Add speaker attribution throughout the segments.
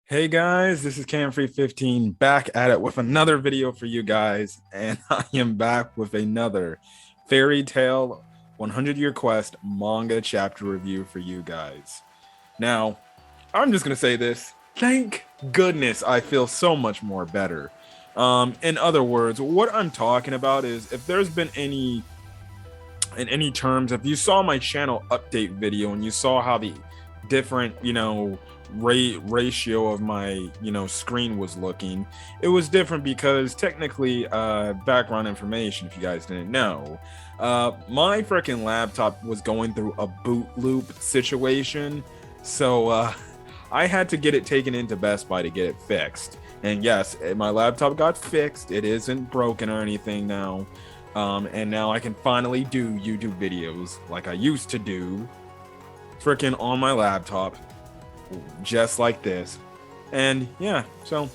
Speaker 1: Hey guys, this is Camfree15 back at it with another video for you guys, and I am back with another Fairy Tale 100 Year Quest manga chapter review for you guys. Now, I'm just gonna say this. Thank goodness I feel so much more better. In other words, what I'm talking about is if there's been any terms, if you saw my channel update video and you saw how the different ratio of my screen was looking, it was different because technically, background information, if you guys didn't know, my freaking laptop was going through a boot loop situation, so I had to get it taken into Best Buy to get it fixed. And yes, my laptop got fixed. It isn't broken or anything now. And now I can finally do YouTube videos like I used to do, freaking on my laptop, just like this. And yeah, so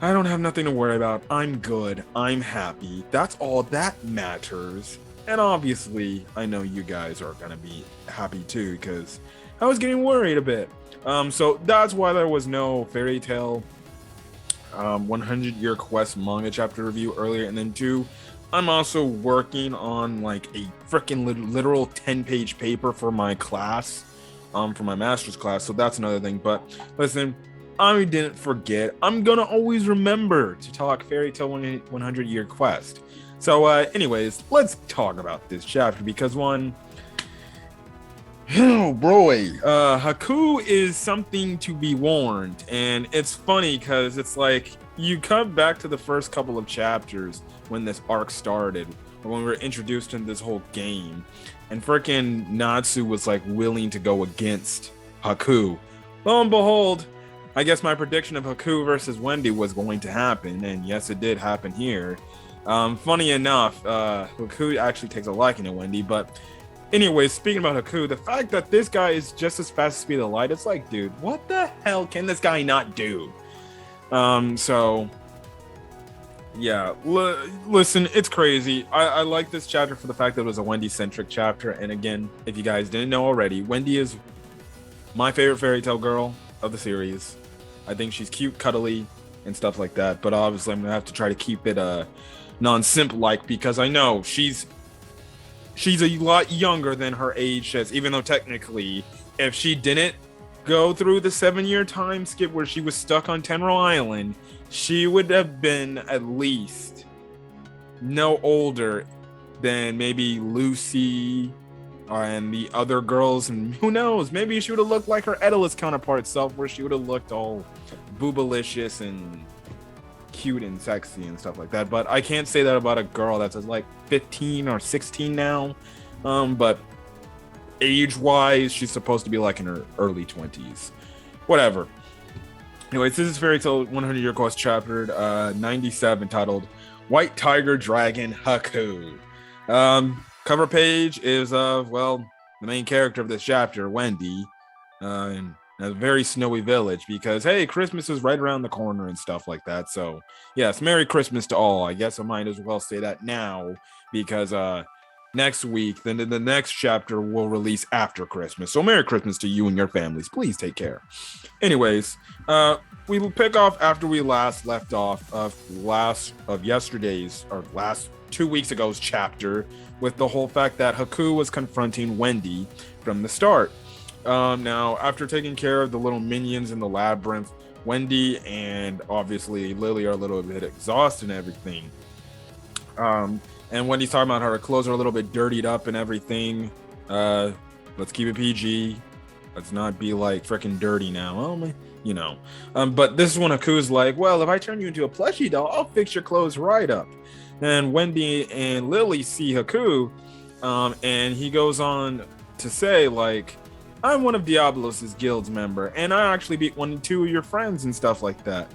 Speaker 1: I don't have nothing to worry about. I'm good. I'm happy. That's all that matters. And obviously, I know you guys are gonna be happy too, because I was getting worried a bit. So that's why there was no Fairy Tale 100 Year Quest manga chapter review earlier. And then two, I'm also working on like a freaking literal 10-page paper for my class, for my master's class. So that's another thing. But listen, I didn't forget. I'm gonna always remember to talk Fairy Tale 100 Year Quest. So anyways, let's talk about this chapter because oh boy, Haku is something to be warned. And it's funny because it's like you come back to the first couple of chapters when this arc started, or when we were introduced into this whole game, and freaking Natsu was like willing to go against Haku. Lo and behold, I guess my prediction of Haku versus Wendy was going to happen, and yes, it did happen here. Funny enough, Haku actually takes a liking to Wendy, but anyways, speaking about Haku, the fact that this guy is just as fast as speed of light, it's like, dude, what the hell can this guy not do? So yeah, listen, it's crazy. I like this chapter for the fact that it was a Wendy-centric chapter. And again, if you guys didn't know already, Wendy is my favorite fairy tale girl of the series. I think she's cute, cuddly, and stuff like that. But obviously, I'm gonna have to try to keep it non-simp-like because I know she's a lot younger than her age says. Even though technically, if she didn't go through the 7-year time skip where she was stuck on Tenro Island, she would have been at least no older than maybe Lucy and the other girls, and who knows, maybe she would have looked like her Edalus counterpart self, where she would have looked all boobalicious and cute and sexy and stuff like that. But I can't say that about a girl that's like 15 or 16 now. But age-wise, she's supposed to be like in her early 20s. Whatever. Anyways, this is Fairy Tale 100 Year Quest chapter 97, titled White Tiger Dragon Haku. Cover page is of, well, the main character of this chapter, Wendy, in a very snowy village because, hey, Christmas is right around the corner and stuff like that. So, yes, Merry Christmas to all. I guess I might as well say that now because next week, then the next chapter will release after Christmas. So Merry Christmas to you and your families. Please take care. Anyways, we will pick off after we last left off of yesterday's or last 2 weeks ago's chapter with the whole fact that Haku was confronting Wendy from the start. Now, after taking care of the little minions in the labyrinth, Wendy and obviously Lily are a little bit exhausted and everything. And Wendy's talking about how her clothes are a little bit dirtied up and everything. Let's keep it PG. Let's not be like freaking dirty now. Well, you know. But this is when Haku's like, well, if I turn you into a plushie doll, I'll fix your clothes right up. And Wendy and Lily see Haku, and he goes on to say, like, I'm one of Diablos' guild's member, and I actually beat 2 of your friends and stuff like that.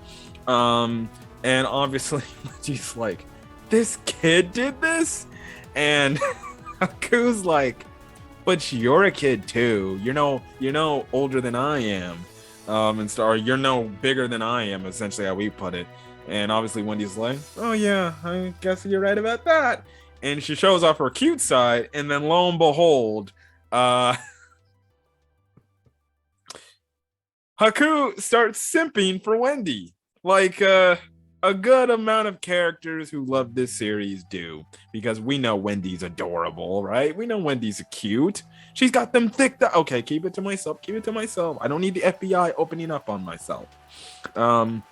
Speaker 1: And obviously, she's like, this kid did this? And Haku's like, but you're a kid too. You're no older than I am. Or you're no bigger than I am, essentially how we put it. And obviously Wendy's like, oh yeah, I guess you're right about that. And she shows off her cute side, and then lo and behold, Haku starts simping for Wendy, like a good amount of characters who love this series do, because we know Wendy's adorable, right? We know Wendy's cute. She's got them thick. Okay, keep it to myself. Keep it to myself. I don't need the FBI opening up on myself. And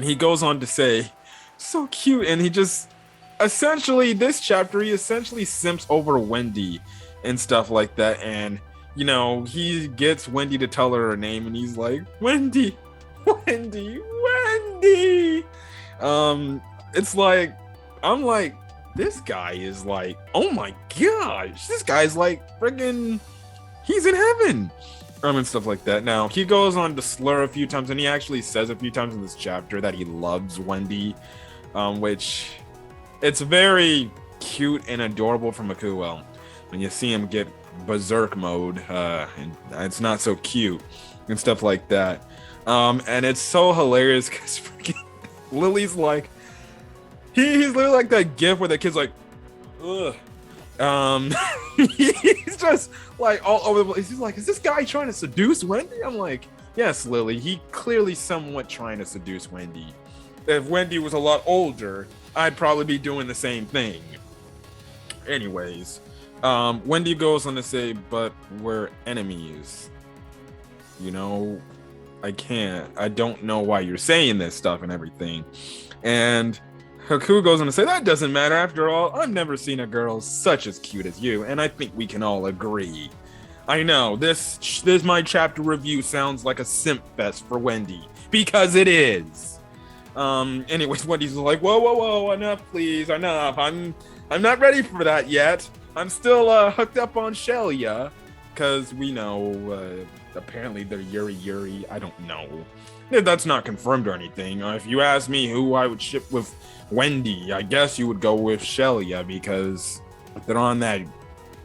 Speaker 1: he goes on to say, so cute, and he just essentially this chapter he essentially simps over Wendy and stuff like that, and you know he gets Wendy to tell her name, and he's like, Wendy, Wendy, Wendy. It's like I'm like, this guy is like, oh my gosh, this guy's like friggin', he's in heaven. And stuff like that. Now he goes on to slur a few times, and he actually says a few times in this chapter that he loves Wendy, which it's very cute and adorable from Haku. Well, when you see him get berserk mode, and it's not so cute and stuff like that. And it's so hilarious because Lily's like, he's literally like that gif where the kid's like, ugh. He's just like all over the place. He's like, is this guy trying to seduce Wendy? I'm like, yes, Lily, he clearly somewhat trying to seduce Wendy. If Wendy was a lot older, I'd probably be doing the same thing. Anyways, Wendy goes on to say, but we're enemies. You know, I don't know why you're saying this stuff and everything. And Haku goes on to say, that doesn't matter. After all, I've never seen a girl such as cute as you, and I think we can all agree. I know, this my chapter review sounds like a simp fest for Wendy, because it is. Anyways, Wendy's like, whoa, enough, please, enough. I'm not ready for that yet. I'm still hooked up on Shelia, because we know, apparently they're Yuri. I don't know. That's not confirmed or anything. If you ask me who I would ship with Wendy, I guess you would go with Shelia because they're on that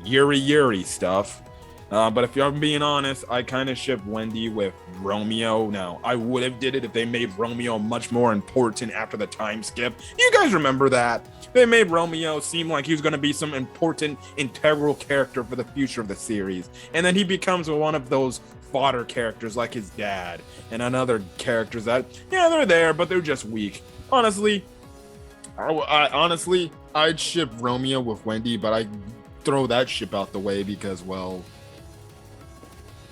Speaker 1: Yuri stuff. But if I'm being honest, I kind of ship Wendy with Romeo. Now, I would have did it if they made Romeo much more important after the time skip. You guys remember that? They made Romeo seem like he was going to be some important, integral character for the future of the series. And then he becomes one of those fodder characters like his dad and other characters that, yeah, they're there, but they're just weak. Honestly, I'd ship Romeo with Wendy, but I throw that ship out the way because, well,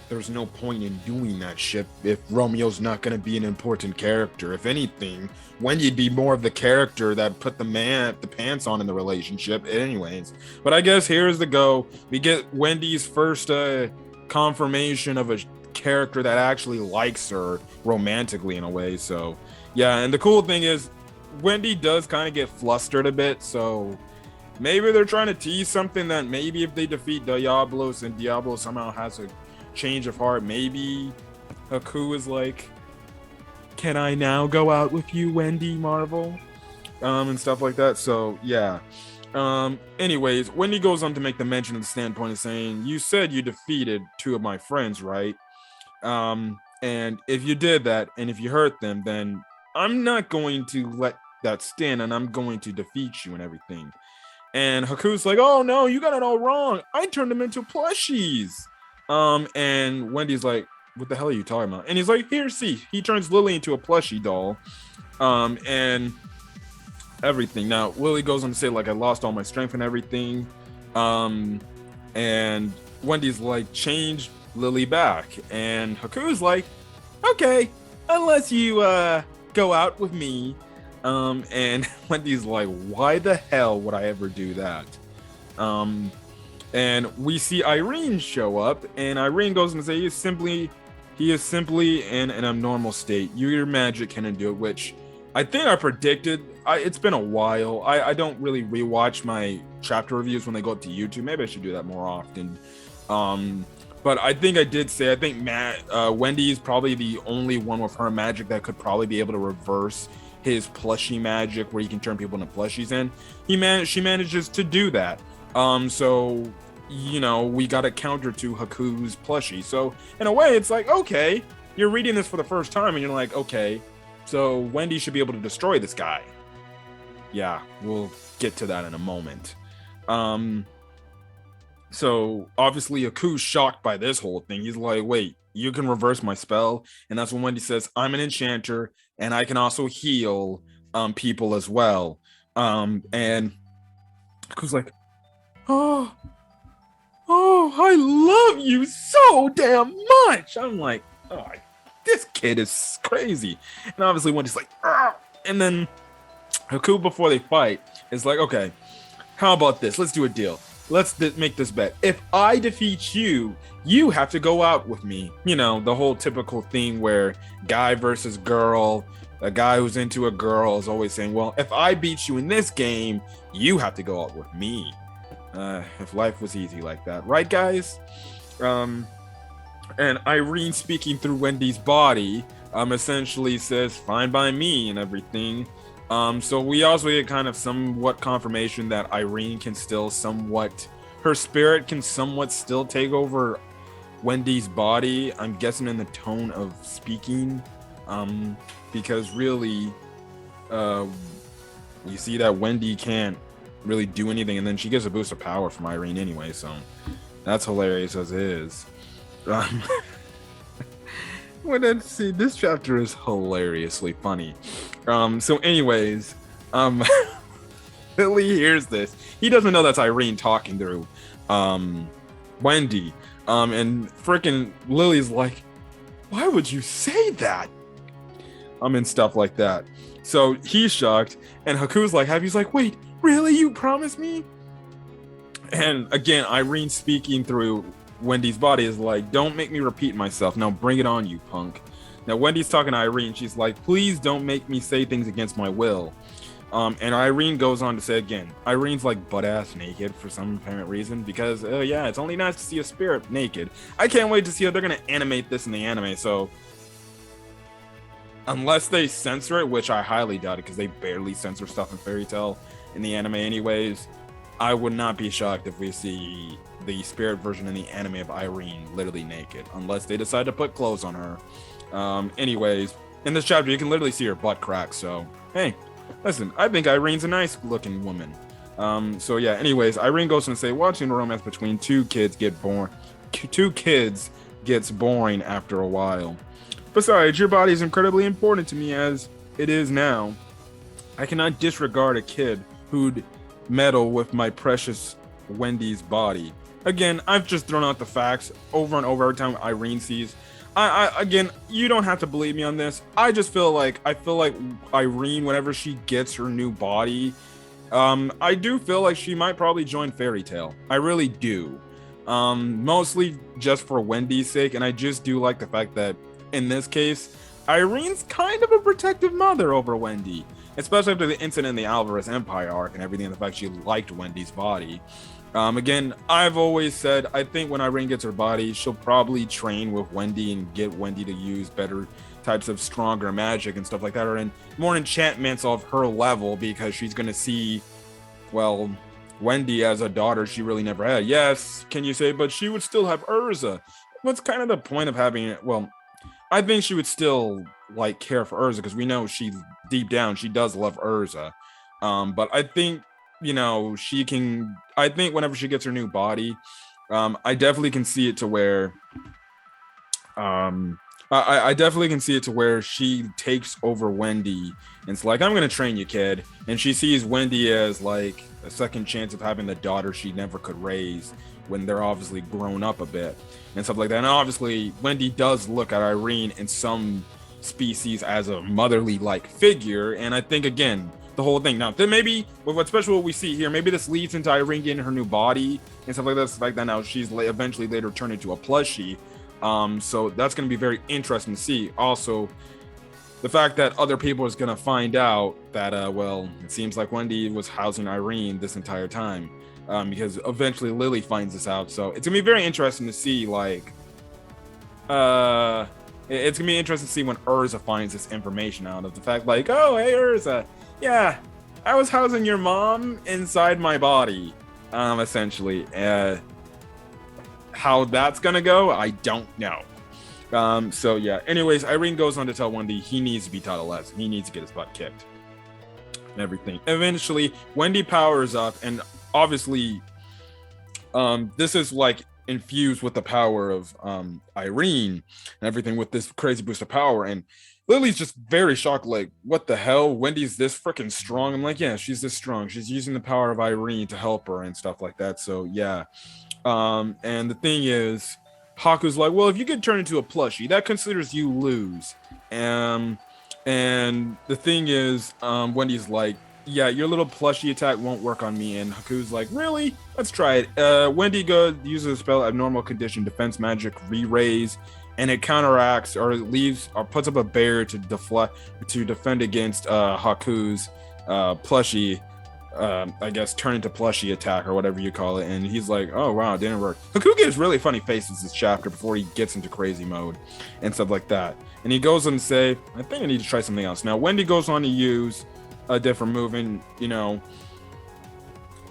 Speaker 1: there's no point in doing that ship if Romeo's not going to be an important character. If anything, Wendy'd be more of the character that put the pants on in the relationship. Anyways, but I guess here's the go. We get Wendy's first confirmation of a character that actually likes her romantically in a way. So yeah, and the cool thing is Wendy does kind of get flustered a bit, so maybe they're trying to tease something that maybe if they defeat Diablos and Diablo somehow has a change of heart, maybe Haku is like, can I now go out with you, Wendy Marvel? And stuff like that. So yeah. Anyways, Wendy goes on to make the mention of the standpoint of saying, you said you defeated two of my friends, right? And if you did that, and if you hurt them, then I'm not going to let that stand, and I'm going to defeat you and everything. And Haku's like, oh no, you got it all wrong. I turned them into plushies. And Wendy's like, what the hell are you talking about? And he's like, here, see. He turns Lily into a plushie doll. And everything. Now, Lily goes on to say, like, I lost all my strength and everything. And Wendy's like, change Lily back. And Haku's like, okay, unless you go out with me. And Wendy's like, why the hell would I ever do that? And we see Irene show up, and Irene goes and says, he is simply in an abnormal state. Your magic can do it, which I think I predicted. It's been a while. I don't really rewatch my chapter reviews when they go up to YouTube. Maybe I should do that more often. But I think I did say, I think Wendy is probably the only one with her magic that could probably be able to reverse his plushie magic where he can turn people into plushies, and she manages to do that. So, you know, we got a counter to Haku's plushie. So in a way, it's like, okay, you're reading this for the first time and you're like, okay, so Wendy should be able to destroy this guy. Yeah, we'll get to that in a moment. So obviously Haku's shocked by this whole thing. He's like, wait, you can reverse my spell. And that's when Wendy says, I'm an enchanter and I can also heal people as well. And Haku's like, oh, I love you so damn much. I'm like, oh, this kid is crazy. And obviously Wendy's like, ah. And then Haku, before they fight, is like, okay, how about this? Let's do a deal. Let's make this bet. If I defeat you, you have to go out with me. You know, the whole typical thing where guy versus girl, a guy who's into a girl is always saying, well, if I beat you in this game, you have to go out with me. If life was easy like that, right, guys? And Irene, speaking through Wendy's body, essentially says, fine by me and everything. So we also get kind of somewhat confirmation that Irene can still her spirit can somewhat still take over Wendy's body. I'm guessing in the tone of speaking, because really, you see that Wendy can't really do anything, and then she gets a boost of power from Irene anyway, so that's hilarious as is. See, this chapter is hilariously funny. So anyways, Lily hears this. He doesn't know that's Irene talking through Wendy. And freaking Lily's like, why would you say that? And stuff like that. So he's shocked, and Haku's like, he's like, wait, really? You promised me? And again, Irene speaking through Wendy's body is like, don't make me repeat myself. Now bring it on, you punk. Now Wendy's talking to Irene. She's like, please don't make me say things against my will. And Irene goes on to say again, Irene's like butt-ass naked for some apparent reason, because yeah, it's only nice to see a spirit naked. I can't wait to see how they're going to animate this in the anime. So unless they censor it, which I highly doubt it, because they barely censor stuff in Fairy Tail in the anime anyways, I would not be shocked if we see the spirit version in the anime of Irene literally naked, unless they decide to put clothes on her. Anyways, in this chapter, you can literally see her butt crack. So, hey, listen, I think Irene's a nice looking woman. So yeah, anyways, Irene goes on to say, watching a romance between two kids gets boring after a while. Besides, your body is incredibly important to me as it is now. I cannot disregard a kid who'd meddle with my precious Wendy's body. Again, I've just thrown out the facts over and over every time Irene sees. Again, you don't have to believe me on this. I feel like Irene, whenever she gets her new body, I do feel like she might probably join Fairy Tail. I really do. Mostly just for Wendy's sake, and I just do like the fact that in this case, Irene's kind of a protective mother over Wendy, especially after the incident in the Alvarez Empire arc and everything, and the fact she liked Wendy's body. Again, I've always said, I think when Irene gets her body, she'll probably train with Wendy and get Wendy to use better types of stronger magic and stuff like that, or in more enchantments of her level, because she's going to see, well, Wendy as a daughter she really never had. Yes, can you say, but she would still have Urza. What's kind of the point of having it? Well, I think she would still like care for Urza, because we know she deep down she does love Urza. But I think, you know, I think whenever she gets her new body, I definitely can see it to where I definitely can see it to where she takes over Wendy and it's like, I'm gonna train you, kid. And she sees Wendy as like a second chance of having the daughter she never could raise when they're obviously grown up a bit and stuff like that. And obviously Wendy does look at Irene in some species as a motherly like figure. And I think, again, the whole thing now, then maybe with what's special what we see here, maybe this leads into Irene getting her new body and stuff like that. Now she's eventually later turned into a plushie. So that's going to be very interesting to see. Also, the fact that other people is going to find out that, well, it seems like Wendy was housing Irene this entire time, because eventually Lily finds this out. So it's going to be very interesting to see, like, it's going to be interesting to see when Urza finds this information out of the fact, like, oh, hey, Urza, yeah, I was housing your mom inside my body, essentially. How that's gonna go, I don't know. So yeah, anyways, Irene goes on to tell Wendy he needs to be taught a lesson. He needs to get his butt kicked and everything. Eventually, Wendy powers up, and obviously, this is like infused with the power of Irene and everything with this crazy boost of power. And Lily's just very shocked, like, what the hell? Wendy's this freaking strong. I'm like, yeah, she's this strong. She's using the power of Irene to help her and stuff like that. So yeah. And the thing is, Haku's like, well, if you get turned into a plushie, that considers you lose. And the thing is, Wendy's like, yeah, your little plushie attack won't work on me. And Haku's like, really? Let's try it. Wendy uses a spell abnormal condition, defense magic, re-raise, and it counteracts or leaves or puts up a barrier to defend against Haku's plushie. I guess turn into plushie attack or whatever you call it. And he's like, oh wow, it didn't work. Haku gives really funny faces this chapter before he gets into crazy mode and stuff like that. And he goes on to say, I think I need to try something else. Now Wendy goes on to use a different move, and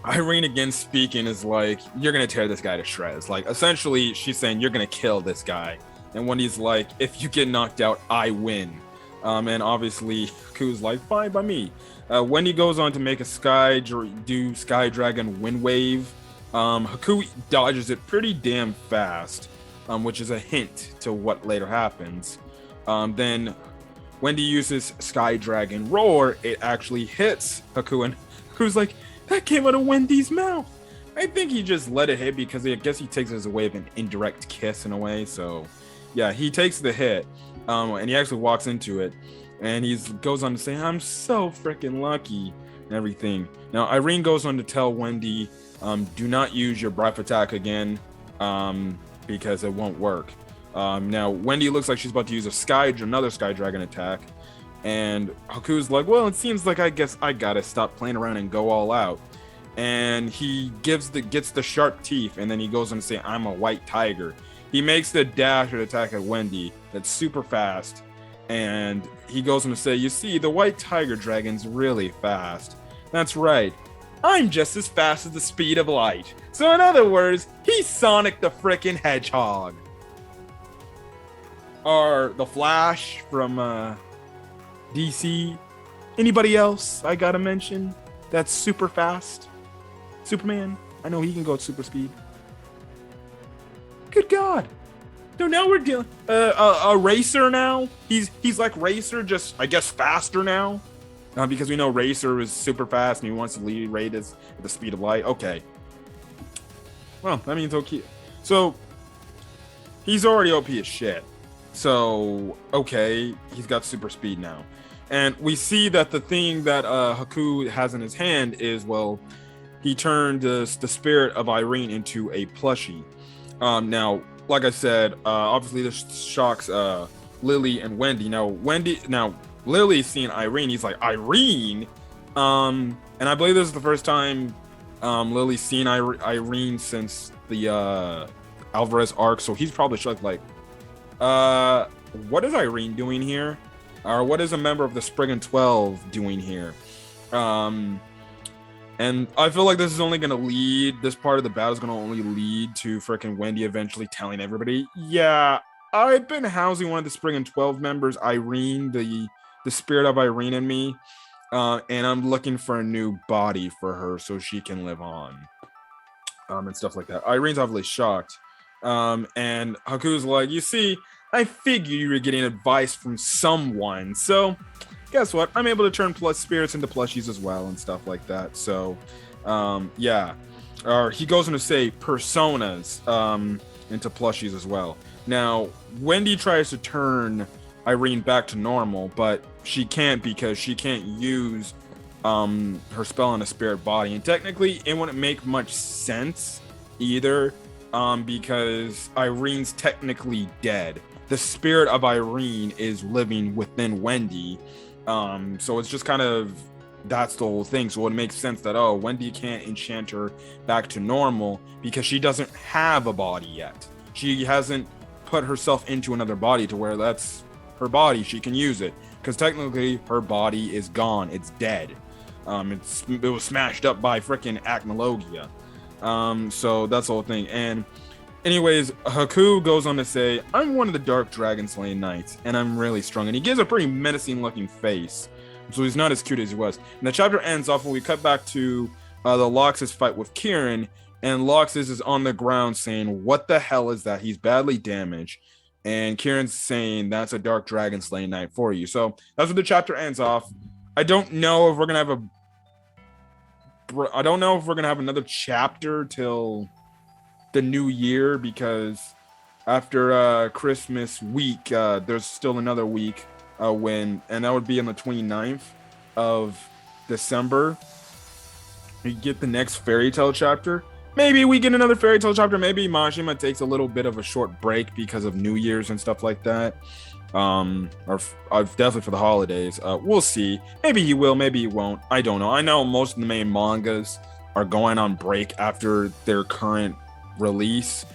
Speaker 1: Irene again speaking is like, you're gonna tear this guy to shreds. Like essentially she's saying you're gonna kill this guy. And Wendy's like, if you get knocked out, I win. And obviously Haku's like, fine by me. Wendy goes on to make a Sky Dragon Wind Wave. Haku dodges it pretty damn fast, which is a hint to what later happens. Then Wendy uses Sky Dragon Roar. It actually hits Haku, and Haku's like, that came out of Wendy's mouth. I think he just let it hit because I guess he takes it as a way of an indirect kiss in a way. So yeah, he takes the hit, and he actually walks into it. And he goes on to say, I'm so freaking lucky and everything. Now, Irene goes on to tell Wendy, do not use your breath attack again because it won't work. Now, Wendy looks like she's about to use another Sky Dragon attack. And Haku's like, well, it seems like I guess I gotta stop playing around and go all out. And he gets the sharp teeth, and then he goes on to say, I'm a white tiger. He makes the dash and attack at Wendy. That's super fast. And he goes on to say, you see, the white tiger dragon's really fast. That's right. I'm just as fast as the speed of light. So in other words, he's Sonic the frickin' Hedgehog. Or the Flash from DC. Anybody else I gotta mention that's super fast? Superman. I know he can go at super speed. Good God. So now we're dealing a Racer now. He's like Racer, just I guess faster now, because we know Racer is super fast and he wants to lead rate at the speed of light. Okay. Well, that means okay. So he's already OP as shit. So okay, he's got super speed now, and we see that the thing that Haku has in his hand is, well, he turned the spirit of Irene into a plushie. Now, like I said, obviously this shocks Lily and Wendy. Now Lily's seeing Irene. He's like, Irene? And I believe this is the first time Lily's seen Irene since the Alvarez arc. So he's probably shocked, like, what is Irene doing here? Or what is a member of the Spriggan 12 doing here? And I feel like this is only going to this part of the battle is going to only lead to freaking Wendy eventually telling everybody, yeah, I've been housing one of the Spriggan 12 members, Irene, the spirit of Irene in me, and I'm looking for a new body for her so she can live on, and stuff like that. Irene's obviously shocked, and Haku's like, you see, I figured you were getting advice from someone, so guess what? I'm able to turn spirits into plushies as well and stuff like that. So, yeah. Or he goes on to say personas into plushies as well. Now, Wendy tries to turn Irene back to normal, but she can't because she can't use her spell on a spirit body. And technically, it wouldn't make much sense either because Irene's technically dead. The spirit of Irene is living within Wendy. So it's just kind of, that's the whole thing. So it makes sense that, oh, Wendy can't enchant her back to normal because she doesn't have a body yet. She hasn't put herself into another body to where that's her body. She can use it because technically her body is gone. It's dead. It was smashed up by freaking Acnologia. So that's the whole thing. And anyways, Haku goes on to say, I'm one of the Dark Dragon Slaying Knights, and I'm really strong. And he gives a pretty menacing looking face. So he's not as cute as he was. And the chapter ends off when we cut back to the Laxus fight with Kieran. and Laxus is on the ground saying, "What the hell is that? He's badly damaged." And Kieran's saying, "That's a dark dragon slaying night for you." So that's where the chapter ends off. I don't know if we're gonna have another chapter till the new year, because after Christmas week, there's still another week and that would be on the 29th of December. We get the next fairy tale chapter. Maybe we get another fairy tale chapter. Maybe Majima takes a little bit of a short break because of New Year's and stuff like that. Or definitely for the holidays. We'll see. Maybe he will, maybe he won't. I don't know. I know most of the main mangas are going on break after their current release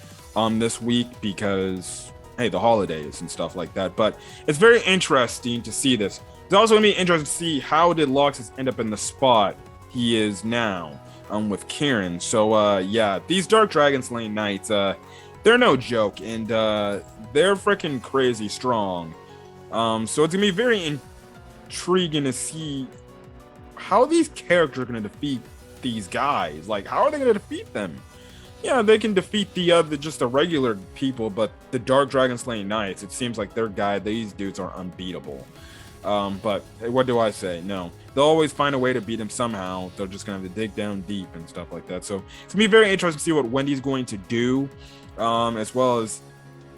Speaker 1: this week because, hey, the holidays and stuff like that. But it's very interesting to see this. It's also going to be interesting to see how did Laxus end up in the spot he is now with Kieran. So yeah, these Dark Dragon Slaying Knights, they're no joke, and they're freaking crazy strong. So it's gonna be very intriguing to see how these characters are gonna defeat these guys. Like, how are they gonna defeat them? Yeah, they can defeat just the regular people, but the Dark Dragon Slaying Knights, it seems like these dudes are unbeatable. But what do I say? No, they'll always find a way to beat him somehow. They're just gonna have to dig down deep and stuff like that. So it's gonna be very interesting to see what Wendy's going to do, as well as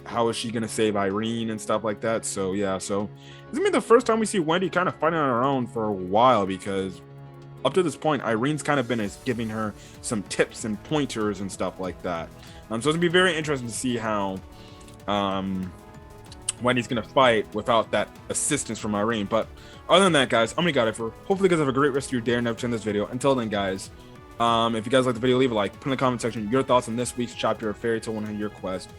Speaker 1: how is she gonna save Irene and stuff like that. So yeah, so it's gonna be the first time we see Wendy kind of fighting on her own for a while, because up to this point, Irene's kind of been giving her some tips and pointers and stuff like that. So it's gonna be very interesting to see how Wendy's gonna fight without that assistance from Irene. But other than that, guys, I'm gonna got it for. Hopefully, you guys have a great rest of your day and never turn this video. Until then, guys, if you guys like the video, leave a like. Put in the comment section your thoughts on this week's chapter of Fairy Tail 100 Year Quest,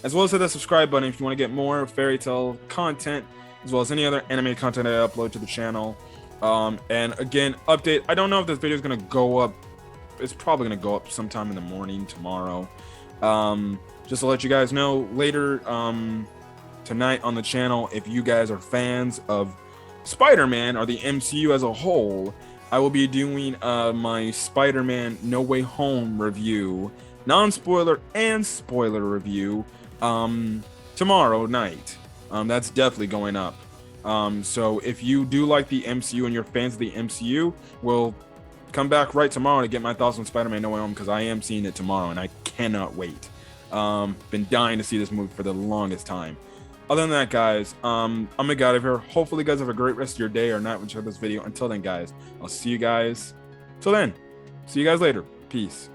Speaker 1: as well as hit that subscribe button if you want to get more Fairy Tail content, as well as any other animated content I upload to the channel. And again, update. I don't know if this video is gonna go up. It's probably gonna go up sometime in the morning tomorrow. Just to let you guys know, later tonight on the channel, if you guys are fans of Spider-Man or the MCU as a whole, I will be doing my Spider-Man No Way Home review, non-spoiler and spoiler review, tomorrow night. That's definitely going up. So if you do like the MCU and you're fans of the MCU, we'll come back right tomorrow to get my thoughts on Spider-Man No Way Home, because I am seeing it tomorrow and I cannot wait. Been dying to see this movie for the longest time. Other than that, guys, I'm gonna get out of here. Hopefully, you guys have a great rest of your day or night when you share this video. Until then, guys, I'll see you guys. Till then, see you guys later. Peace.